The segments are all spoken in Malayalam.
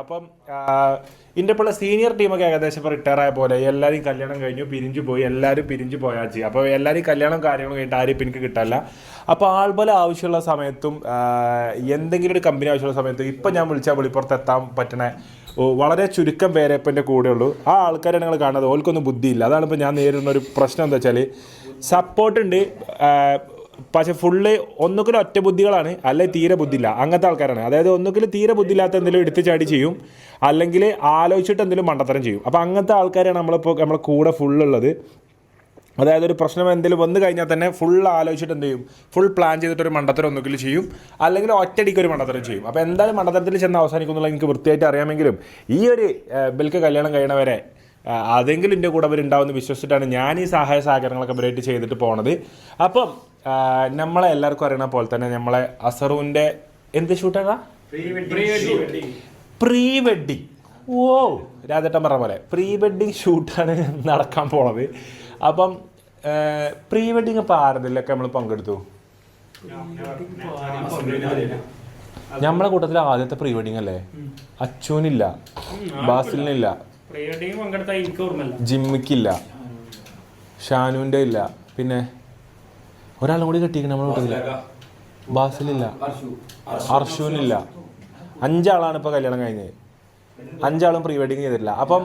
അപ്പം ഇതിൻ്റെ ഇപ്പോൾ സീനിയർ ടീമൊക്കെ ഏകദേശം ഇപ്പോൾ റിട്ടയർ ആയ പോലെ എല്ലാവരും കല്യാണം കഴിഞ്ഞു പിരിഞ്ഞു പോയി, എല്ലാവരും പിരിഞ്ഞു പോയാൽ ചെയ്യും. അപ്പോൾ എല്ലാവരും കല്യാണം കാര്യങ്ങളും കഴിഞ്ഞിട്ട് ആരും ഇപ്പം എനിക്ക് കിട്ടാനില്ല. അപ്പോൾ ആൾപോലെ ആവശ്യമുള്ള സമയത്തും എന്തെങ്കിലും ഒരു കമ്പനി ആവശ്യമുള്ള സമയത്തും ഇപ്പം ഞാൻ വിളിച്ചാൽ വെളിപ്പുറത്ത് എത്താൻ പറ്റണ വളരെ ചുരുക്കം പേരെ ഇപ്പം എൻ്റെ കൂടെ ഉള്ളൂ. ആ ആൾക്കാരെ നിങ്ങൾ കാണുന്നത് ഓൾക്കൊന്നും ബുദ്ധിയില്ല. അതാണ് ഇപ്പോൾ ഞാൻ നേരിടുന്ന ഒരു പ്രശ്നം. എന്താ വെച്ചാൽ സപ്പോർട്ടുണ്ട്, പക്ഷെ ഫുള്ള് ഒന്നുകിലും ഒറ്റ ബുദ്ധികളാണ്, അല്ലെങ്കിൽ തീരെ ബുദ്ധിയില്ല. അങ്ങനത്തെ ആൾക്കാരാണ്. അതായത് ഒന്നുകിലും തീരെ ബുദ്ധിയില്ലാത്ത എന്തെങ്കിലും എടുത്ത് ചാടി ചെയ്യും, അല്ലെങ്കിൽ ആലോചിച്ചിട്ട് എന്തെങ്കിലും മണ്ടത്തരം ചെയ്യും. അപ്പോൾ അങ്ങനത്തെ ആൾക്കാരാണ് നമ്മളെ കൂടെ ഫുള്ളുള്ളത്. അതായത് ഒരു പ്രശ്നം എന്തെങ്കിലും വന്നു കഴിഞ്ഞാൽ തന്നെ ഫുൾ ആലോചിച്ചിട്ട് എന്ത് ചെയ്യും, ഫുൾ പ്ലാൻ ചെയ്തിട്ട് ഒരു മണ്ടത്തരം ഒന്നുകിലും ചെയ്യും, അല്ലെങ്കിൽ ഒറ്റയടിക്ക് ഒരു മണ്ടത്തരം ചെയ്യും. അപ്പോൾ എന്തായാലും മണ്ടത്തരത്തിൽ ചെന്ന് അവസാനിക്കുന്നുള്ള എനിക്ക് വൃത്തിയായിട്ട് അറിയാമെങ്കിലും ഈ ഒരു ബിൽക്ക് കല്യാണം കഴിയണവരെ അതെങ്കിലും എൻ്റെ കൂടെ അവരുണ്ടാവുമെന്ന് വിശ്വസിച്ചിട്ടാണ് ഞാൻ ഈ സഹായ സഹകരണങ്ങളൊക്കെ ഇവരായിട്ട് ചെയ്തിട്ട് പോണത്. അപ്പം നമ്മളെ എല്ലാവർക്കും അറിയണ പോലെ തന്നെ നമ്മളെ അസറുവിൻ്റെ എന്ത് ഷൂട്ടാണ്, പ്രീ വെഡ്ഡിങ്. ഓ രാജേട്ടൻ പറഞ്ഞ പോലെ പ്രീ വെഡ്ഡിങ് ഷൂട്ടാണ് നടക്കാൻ പോണത്. അപ്പം പ്രീ വെഡ്ഡിങ് ഇപ്പോൾ ആരതിലൊക്കെ നമ്മൾ പങ്കെടുത്തു. നമ്മളെ കൂട്ടത്തിൽ ആദ്യത്തെ പ്രീ വെഡ്ഡിങ് അല്ലേ? അച്ചുവിനില്ല, ബാസിലിനില്ല, ജിമ്മിക്കില്ല, ഷാനുവിൻ്റെ ഇല്ല, പിന്നെ ഒരാളും കൂടി കെട്ടിയിരിക്കണം നമ്മളെ കൂട്ടത്തില്ല. ബാസിലില്ല, അർഷുവിനില്ല. 5 ആളാണ് ഇപ്പോൾ കല്യാണം കഴിഞ്ഞത്. 5 ആളും പ്രീ വെഡിങ് ചെയ്തിട്ടില്ല. അപ്പം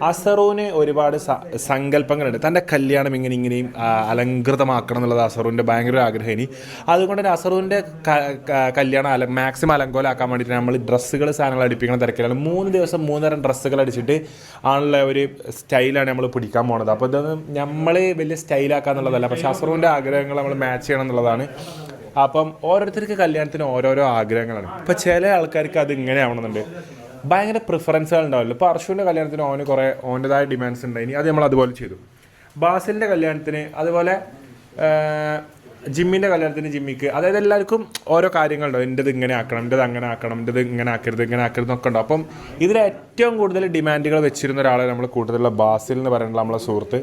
അസറൂന് ഒരുപാട് സങ്കല്പങ്ങളുണ്ട്. തൻ്റെ കല്യാണം ഇങ്ങനെയും അലങ്കൃതമാക്കണം എന്നുള്ളത് അസറൂൻ്റെ ഭയങ്കര ആഗ്രഹം. ഇനി അതുകൊണ്ട് തന്നെ അസറൂൻ്റെ കല്യാണം മാക്സിമം അലങ്കോലാക്കാൻ വേണ്ടിയിട്ട് നമ്മൾ ഡ്രസ്സുകൾ സാധനങ്ങൾ അടിപ്പിക്കണം തിരക്കിലാണ്. 3 ദിവസം 3 തരം ഡ്രസ്സുകൾ അടിച്ചിട്ട് ആണുള്ള ഒരു സ്റ്റൈലാണ് നമ്മൾ പിടിക്കാൻ പോണത്. അപ്പോൾ ഇതൊന്നും നമ്മൾ വലിയ സ്റ്റൈലാക്കുക എന്നുള്ളതല്ല, പക്ഷേ അസറൂൻ്റെ ആഗ്രഹങ്ങൾ നമ്മൾ മാച്ച് ചെയ്യണം എന്നുള്ളതാണ്. അപ്പം ഓരോരുത്തർക്ക് കല്യാണത്തിന് ഓരോരോ ആഗ്രഹങ്ങളാണ്. ഇപ്പോൾ ചില ആൾക്കാർക്ക് അത് ഇങ്ങനെ ആവണമെന്നുണ്ട്, ഭയങ്കര പ്രിഫറൻസുകൾ ഉണ്ടാവില്ല. ഇപ്പോൾ അർഷുവിൻ്റെ കല്യാണത്തിന് കുറേ ഓൻ്റെതായ ഡിമാൻഡ്സ് ഉണ്ടായിനി, അത് നമ്മൾ അതുപോലെ ചെയ്തു. ബാസിലിൻ്റെ കല്യാണത്തിന് അതുപോലെ, ജിമ്മിൻ്റെ കല്യാണത്തിന് ജിമ്മിക്ക്, അതായത് എല്ലാവർക്കും ഓരോ കാര്യങ്ങളുണ്ടാവും. എൻ്റെത് ഇങ്ങനെ ആക്കണം, എൻ്റെത് അങ്ങനെ ആക്കണം, എൻ്റെത് ഇങ്ങനെ ആക്കരുത് എന്നൊക്കെ ഉണ്ടാവും. അപ്പം ഇതിൽ ഏറ്റവും കൂടുതൽ ഡിമാൻഡുകൾ വെച്ചിരുന്ന ഒരാളെ നമ്മൾ കൂടുതലുള്ള ബാസിൽ എന്ന് പറയുന്നത് നമ്മളെ സുഹൃത്ത്.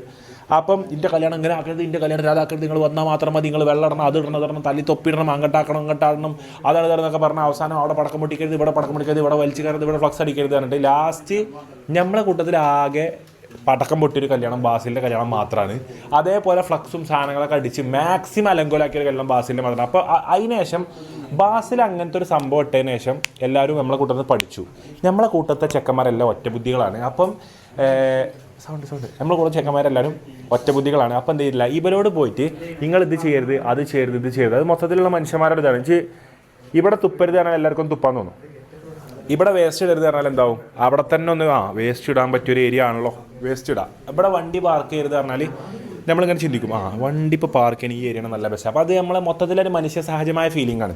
അപ്പം ഇൻ്റെ കല്യാണം ഇങ്ങനെ ആക്കരുത്, ഇൻ്റെ കല്യാണം അതാക്കരുത്, നിങ്ങൾ വന്നാൽ മാത്രം മതി, നിങ്ങൾ വെള്ളം ഇടണം, അതിടണം, തല്ലി തൊപ്പിടണം, അങ്ങോട്ടാക്കണം, അതാണ് എന്നൊക്കെ പറഞ്ഞാൽ അവസാനം അവിടെ പടക്കം പൊട്ടിക്കരുത്, ഇവിടെ പടക്കം പൊട്ടിക്കരുത്, ഇവിടെ വലിച്ചു കയറരുത്, ഇവിടെ ഫ്ലക്സ് അടിക്കരുത് പറഞ്ഞിട്ട് ലാസ്റ്റ് നമ്മളെ കൂട്ടത്തിൽ ആകെ പടക്കം പൊട്ടിയൊരു കല്യാണം ബാസിലിൻ്റെ കല്യാണം മാത്രമാണ്. അതേപോലെ ഫ്ലക്സും സാധനങ്ങളൊക്കെ അടിച്ച് മാക്സിമം അലങ്കോലാക്കിയൊരു കല്യാണം ബാസിലിൻ്റെ മാത്രമാണ്. അപ്പോൾ അതിന് ശേഷം ബാസിൽ അങ്ങനത്തെ ഒരു സംഭവം ഇട്ടതിന് ശേഷം എല്ലാവരും നമ്മളെ കൂട്ടത്തിൽ പഠിച്ചു. നമ്മളെ കൂട്ടത്തെ ചെക്കന്മാരെല്ലാം ഒറ്റബുദ്ധികളാണ്. അപ്പം സൗണ്ട് നമ്മളെ കൂടെ ചെക്കന്മാരെല്ലാവരും ഒറ്റബുദ്ധികളാണ്. അപ്പം എന്ത് ചെയ്യില്ല, ഇവരോട് പോയിട്ട് നിങ്ങൾ ഇത് ചെയ്യരുത്, അത് ചെയ്യരുത്, അത് മൊത്തത്തിലുള്ള മനുഷ്യന്മാരുടെ ഇതാണ്. ഇവിടെ തുപ്പരുത് പറഞ്ഞാൽ എല്ലാവർക്കും തുപ്പാൻ തോന്നും. ഇവിടെ വേസ്റ്റ് ഇടരുത് പറഞ്ഞാൽ എന്താവും, അവിടെ തന്നെ ഒന്ന് വേസ്റ്റ് ഇടാൻ പറ്റിയൊരു ഏരിയ ആണല്ലോ, വേസ്റ്റ് ഇടാം. ഇവിടെ വണ്ടി പാർക്ക് ചെയ്യരുത് പറഞ്ഞാൽ നമ്മളിങ്ങനെ ചിന്തിക്കും, വണ്ടി ഇപ്പോൾ പാർക്ക് ചെയ്യാൻ ഈ ഏരിയയാണ് നല്ല ബെസ്റ്റ്. അപ്പോൾ അത് നമ്മളെ മൊത്തത്തിലൊരു മനുഷ്യ സഹജമായ ഫീലിംഗ് ആണ്.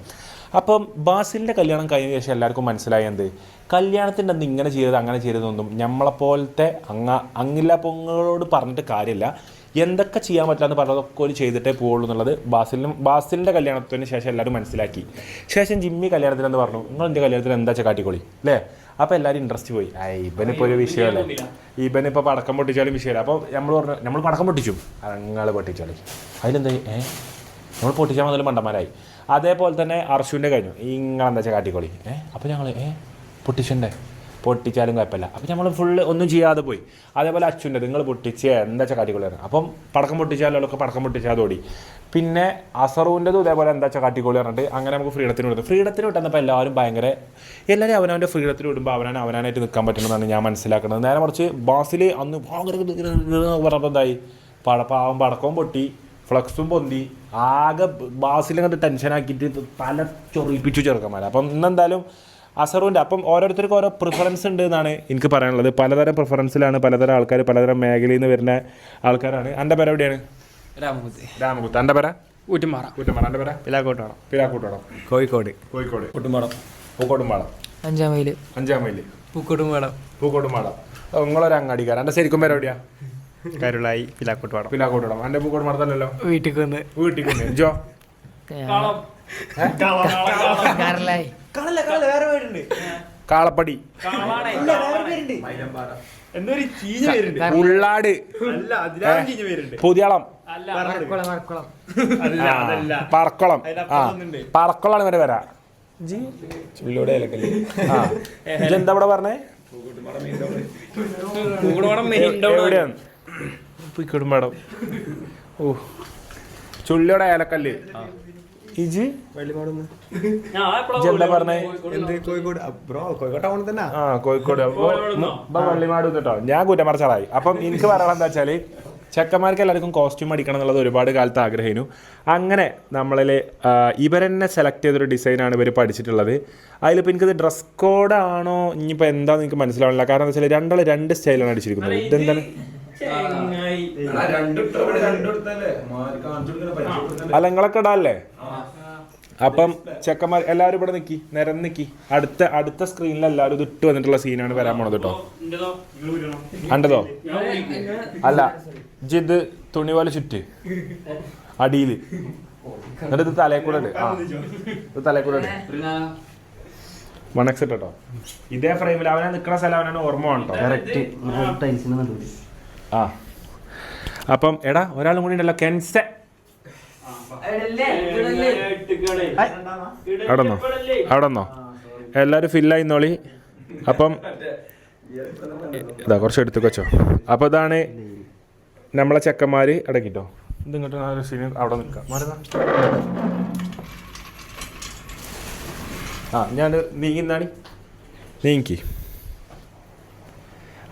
അപ്പം ബാസിലിൻ്റെ കല്യാണം കഴിഞ്ഞ ശേഷം എല്ലാവർക്കും മനസ്സിലായി എന്ത്, കല്യാണത്തിൻ്റെ അന്ന് ഇങ്ങനെ ചെയ്തത് അങ്ങനെ ചെയ്തതൊന്നും നമ്മളെപ്പോലത്തെ അങ്ങില്ല പൊങ്ങളോട് പറഞ്ഞിട്ട് കാര്യമില്ല. എന്തൊക്കെ ചെയ്യാൻ പറ്റില്ലെന്ന് പറഞ്ഞതൊക്കെ ഒരു ചെയ്തിട്ടേ പോവുള്ളൂ എന്നുള്ളത് ബാസിലിൻ്റെ കല്യാണത്തിന് ശേഷം എല്ലാവരും മനസ്സിലാക്കി. ശേഷം ജിമ്മി കല്യാണത്തിനെന്ന് പറഞ്ഞു, നിങ്ങൾ എൻ്റെ കല്യാണത്തിന് എന്താ വെച്ചാൽ കാട്ടിക്കോളി അല്ലേ. അപ്പോൾ എല്ലാവരും ഇൻട്രസ്റ്റ് പോയി. ഇവനിപ്പോൾ ഒരു വിഷയമല്ലേ, ഇവനിപ്പോൾ പടക്കം പൊട്ടിച്ചാലും വിഷയമല്ല. അപ്പോൾ നമ്മൾ പറഞ്ഞു, നമ്മൾ പടക്കം പൊട്ടിച്ചു, നിങ്ങൾ പൊട്ടിച്ചാലേ അതിലെന്താ, നമ്മൾ പൊട്ടിച്ചാൽ മുതൽ മണ്ടന്മാരായി. അതേപോലെ തന്നെ അർഷുവിൻ്റെ കഴിഞ്ഞു, നിങ്ങളെന്താ വെച്ചാൽ കാട്ടിക്കോളി. അപ്പോൾ ഞങ്ങൾ പൊട്ടിച്ചാലും കുഴപ്പമില്ല. അപ്പോൾ നമ്മൾ ഫുള്ള് ഒന്നും ചെയ്യാതെ പോയി. അതേപോലെ അച്ഛൻ്റെ നിങ്ങൾ പൊട്ടിച്ച് എന്താ വെച്ചാൽ കാട്ടിക്കോളിയാണ്. അപ്പം പടക്കം പൊട്ടിച്ചാലൊക്കെ പടക്കം പൊട്ടിച്ചാൽ ഓടി. പിന്നെ അസറുവിൻ്റെതും ഇതേപോലെ എന്താ വെച്ചാൽ കാട്ടിക്കോളി പറഞ്ഞിട്ട് അങ്ങനെ നമുക്ക് ഫ്രീഡത്തിന് വിട്ടുന്നപ്പോൾ എല്ലാവരും അവനവൻ്റെ ഫ്രീഡത്തിന് വിടുമ്പോൾ അവനായിട്ട് നിൽക്കാൻ പറ്റുന്നതാണ് ഞാൻ മനസ്സിലാക്കുന്നത്. നേരെ മറിച്ച് ബാസിൽ അന്ന് പറഞ്ഞപ്പോൾ എന്തായി, പാവം പടക്കവും പൊട്ടി, ഫ്ലക്സും പൊന്തി, ആകെ ബാസിൽ കണ്ട് ടെൻഷനാക്കിയിട്ട് പല ചൊറിയിപ്പിച്ചു ചെറുക്കന്മാർ. അപ്പം ഇന്നെന്തായാലും അസറുവിൻ്റെ, അപ്പം ഓരോരുത്തർക്കും ഓരോ പ്രിഫറൻസ് ഉണ്ട് എന്നാണ് എനിക്ക് പറയാനുള്ളത്. പലതരം പ്രിഫറൻസിലാണ് പലതരം ആൾക്കാർ, പലതരം മേഖലയിൽ നിന്ന് വരുന്ന ആൾക്കാരാണ്. എൻ്റെ പേര് എവിടെയാണ്? രാമകുത്ത്. എൻ്റെ പേര ഊറ്റുമാറ. എൻ്റെ പേര പിലാക്കൂട്ടോണം. കോഴിക്കോട്. പൂക്കോട്ടുംപാടം. 5 മൈൽ. പൂക്കോട്ടുംപാടം. നിങ്ങളൊരു അങ്ങാടിക്കാരൻ. എൻ്റെ ശരിക്കും പേര് എവിടെയാ? കരുളായി. പിലാക്കോട്ടുപാടം. എൻ്റെ പൂക്കോട്ടുംപാടത്തല്ലോ. വീട്ടിൽ വന്ന് ജോ കാളപ്പടി, ഉള്ളാട്, പുതിയളം, പറക്കുളം. പറക്കുളമാണ് ഇവരെ വരാ. ചുള്ളിയുടെ ഇലക്കല്ലേ ആ ഇതെന്താ ഇവിടെ പറഞ്ഞേ എവിടെയാണ് പൂക്കോട് മേടം ഓ ചുള്ളിയുടെ ഏലക്കല്ല് ഇജ് എന്താ പറഞ്ഞേ കോഴിക്കോട് ബ്രോ കോഴിക്കോട് ടൗണിൽ തന്നെ ആ കോഴിക്കോട് വള്ളിമാട് കേട്ടോ ഞാൻ കുറ്റമറച്ചാളായി അപ്പം എനിക്ക് പറയാൻ എന്താ വെച്ചാല് ചെക്കന്മാർക്ക് എല്ലാവർക്കും കോസ്റ്റ്യൂം അടിക്കണം എന്നുള്ളത് ഒരുപാട് കാലത്ത് ആഗ്രഹിക്കുന്നു അങ്ങനെ നമ്മളിൽ ഇവരെന്നെ സെലക്ട് ചെയ്തൊരു ഡിസൈനാണ് ഇവർ പഠിച്ചിട്ടുള്ളത് അതിലിപ്പോൾ എനിക്കത് ഡ്രസ് കോഡാണോ ഇനിയിപ്പോൾ എന്താണെന്ന് എനിക്ക് മനസ്സിലാവില്ല കാരണം എന്താ വെച്ചാൽ രണ്ടാൾ രണ്ട് സ്റ്റൈലാണ് അടിച്ചിരിക്കുന്നത് ഇതെന്താണ് അല്ല നിങ്ങളൊക്കെ ഇടാല്ലേ അപ്പം ചെക്കന്മാർ എല്ലാവരും ഇവിടെ നിൽക്കി നിരന്ന് നിൽക്കി അടുത്ത സ്ക്രീനിൽ എല്ലാവരും ഇത് ഇട്ട് വന്നിട്ടുള്ള സീനാണ് വരാൻ പോണത് കേട്ടോ അണ്ടതോ അല്ല ഇത് തുണി പോലെ ചുറ്റ് അടിയിൽ എന്നിട്ട് ഇത് തലക്കൂടെ ഉണ്ട് ആ ഇത് തലക്കൂടെ ഉണ്ട് വണക്സിട്ട് കേട്ടോ ഇതേ ഫ്രെയിമിൽ അവനെ നിൽക്കുന്ന സ്ഥലം അവനാണ് ഓർമ്മ കേട്ടോ ആ അപ്പം എടാ ഒരാളും കൂടി ഉണ്ടല്ലോ കെൻസെ അവിടെന്നോ എല്ലാവരും ഫില്ലായിന്നോളി അപ്പം ഇതാ കുറച്ച് എടുത്തു വെച്ചോ അപ്പോൾ ഇതാണ് നമ്മളെ ചെക്കന്മാർ ഇടക്കിട്ടോ ഇതിങ്ങോട്ട് സീൻ അവിടെ നിൽക്കാം ആ ഞാൻ നീങ്ങി നീങ്ങി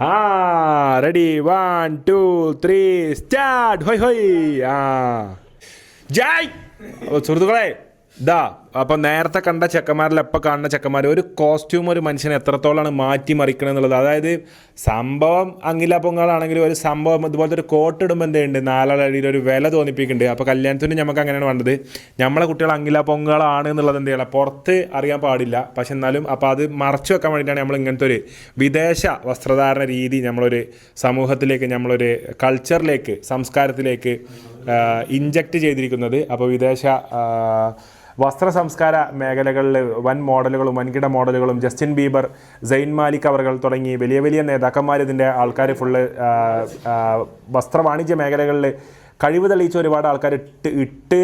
ആ റെഡി 1 2 3 സ്റ്റാർട്ട് ഹോയ് ഹോയ് ആ ജയ് സുഹൃത്തുക്കളെ ഇതാ അപ്പം നേരത്തെ കണ്ട ചെക്കന്മാരിൽ എപ്പോൾ കാണുന്ന ചെക്കന്മാർ ഒരു കോസ്റ്റ്യൂം ഒരു മനുഷ്യനെ എത്രത്തോളമാണ് മാറ്റിമറിക്കണം എന്നുള്ളത് അതായത് സംഭവം അങ്ങില പൊങ്കാളാണെങ്കിലും ഒരു സംഭവം ഇതുപോലത്തെ ഒരു കോട്ട് ഇടുമ്പോൾ എന്തുണ്ട് നാലാളടിയിൽ ഒരു വില തോന്നിപ്പിക്കുന്നുണ്ട് അപ്പോൾ കല്യാണത്തിന് നമുക്ക് അങ്ങനെയാണ് വേണ്ടത് നമ്മളെ കുട്ടികൾ അങ്ങില പൊങ്കാളാണ് എന്നുള്ളത് എന്ത് ചെയ്യണം പുറത്ത് അറിയാൻ പാടില്ല പക്ഷെ എന്നാലും അപ്പോൾ അത് മറച്ചു വെക്കാൻ വേണ്ടിയിട്ടാണ് നമ്മൾ ഇങ്ങനത്തെ ഒരു വിദേശ വസ്ത്രധാരണ രീതി നമ്മളൊരു സമൂഹത്തിലേക്ക് നമ്മളൊരു കൾച്ചറിലേക്ക് സംസ്കാരത്തിലേക്ക് ഇൻജക്റ്റ് ചെയ്തിരിക്കുന്നത് അപ്പോൾ വിദേശ വസ്ത്ര സംസ്കാര മേഖലകളിൽ വൻ മോഡലുകളും വൻകിട മോഡലുകളും ജസ്റ്റിൻ ബീബർ സെയിൻ മാലിക് അവർകൾ തുടങ്ങി വലിയ വലിയ നേതാക്കന്മാർ ഇതിൻ്റെ ആൾക്കാർ ഫുള്ള് വസ്ത്രവാണിജ്യ മേഖലകളിൽ കഴിവ് തെളിയിച്ച ഒരുപാട് ആൾക്കാർ ഇട്ട്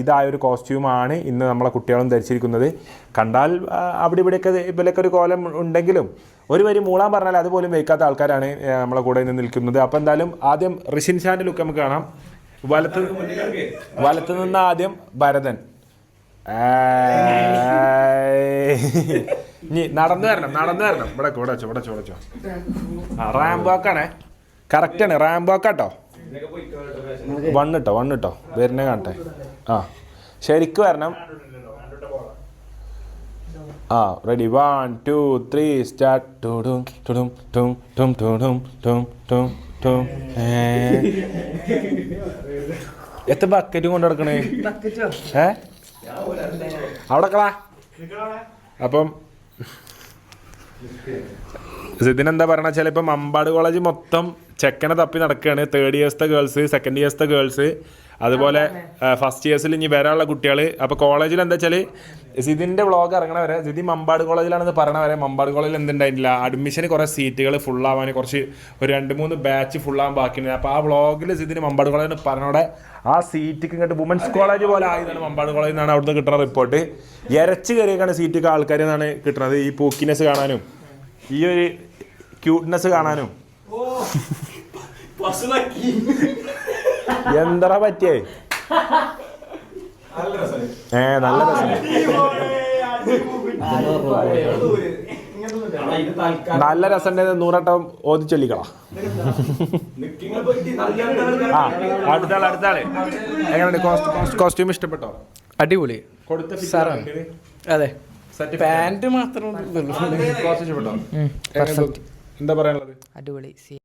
ഇതായൊരു കോസ്റ്റ്യൂമാണ് ഇന്ന് നമ്മളെ കുട്ടികളും ധരിച്ചിരിക്കുന്നത് കണ്ടാൽ അവിടെ ഇവിടെയൊക്കെ ഇവരൊക്കെ ഒരു കോലം ഉണ്ടെങ്കിലും ഒരു വരി മൂളാൻ പറഞ്ഞാൽ അതുപോലും വയ്ക്കാത്ത ആൾക്കാരാണ് നമ്മളെ കൂടെ ഇന്ന് നിൽക്കുന്നത് അപ്പോൾ എന്തായാലും ആദ്യം റിഷിൻ ഷാൻ്റെ ലുക്ക് നമുക്ക് കാണാം വലത്ത് നിന്ന് ആദ്യം ഭരതൻ ഇനി നടന്നു വരണം ഇവിടെ ചോടച്ചോ റാംബോക്കാണേ കറക്റ്റാണ് റാംബോക്കാട്ടോ വണ്ണിട്ടോ വരുന്നേ കാണട്ടെ ആ ശരിക്കും വരണം ആ റെഡി 1 2 3 സ്റ്റാർട്ട് ടുടും ടുടും ടും ടും ടുടും ടും ടും ടും എത്ര ബക്കറ്റും കൊണ്ട് നടക്കണേ അവിടെ കളാ അപ്പം ഇതിനെന്താ പറയണ വെച്ചാൽ ഇപ്പം മമ്പാട് കോളേജ് മൊത്തം ചെക്കനെ തപ്പി നടക്കുകയാണ് 3rd ഇയേഴ്സത്തെ ഗേൾസ് 2nd ഇയേഴ്സത്തെ ഗേൾസ് അതുപോലെ ഫസ്റ്റ് ഇയേഴ്സിൽ ഇനി വരാനുള്ള കുട്ടികൾ അപ്പോൾ കോളേജിൽ എന്താ വെച്ചാൽ സിദിൻ്റെ വ്ളോഗ് ഇറങ്ങണ വരെ സിദി മമ്പാട് കോളേജിലാണെന്ന് പറയണ വരെ മമ്പാട് കോളേജിൽ എന്തുണ്ടായിട്ടില്ല അഡ്മിഷന് കുറേ സീറ്റുകൾ ഫുള്ളാവാൻ കുറച്ച് ഒരു 2-3 ബാച്ച് ഫുള്ളാവാൻ ബാക്കിയുണ്ട് അപ്പോൾ ആ വ്ളോഗിൽ സിദിന് മമ്പാട് കോളേജിന് പറഞ്ഞോടെ ആ സീറ്റിക്ക് ഇങ്ങോട്ട് വുമൻസ് കോളേജ് പോലെ ആയതാണ് മമ്പാട് കോളേജിൽ നിന്നാണ് അവിടുന്ന് കിട്ടുന്ന റിപ്പോർട്ട് ഇരച്ച് കയറിയൊക്കെയാണ് സീറ്റൊക്കെ ആൾക്കാർ നിന്നാണ് കിട്ടുന്നത് ഈ പൂക്കിനെസ് കാണാനും ഈ ഒരു ക്യൂട്ട്നെസ് കാണാനും എന്താ പറ്റിയേ നല്ല രസം നല്ല രസം 100 ഓദിച്ചൊല്ലിക്കളാ ആ അടുത്താള് എങ്ങനെയുണ്ട് കോസ്റ്റ്യൂം ഇഷ്ടപ്പെട്ടോ അടിപൊളി അതെ പാന്റ് മാത്രം എന്താ പറയാനുള്ളത് അടിപൊളി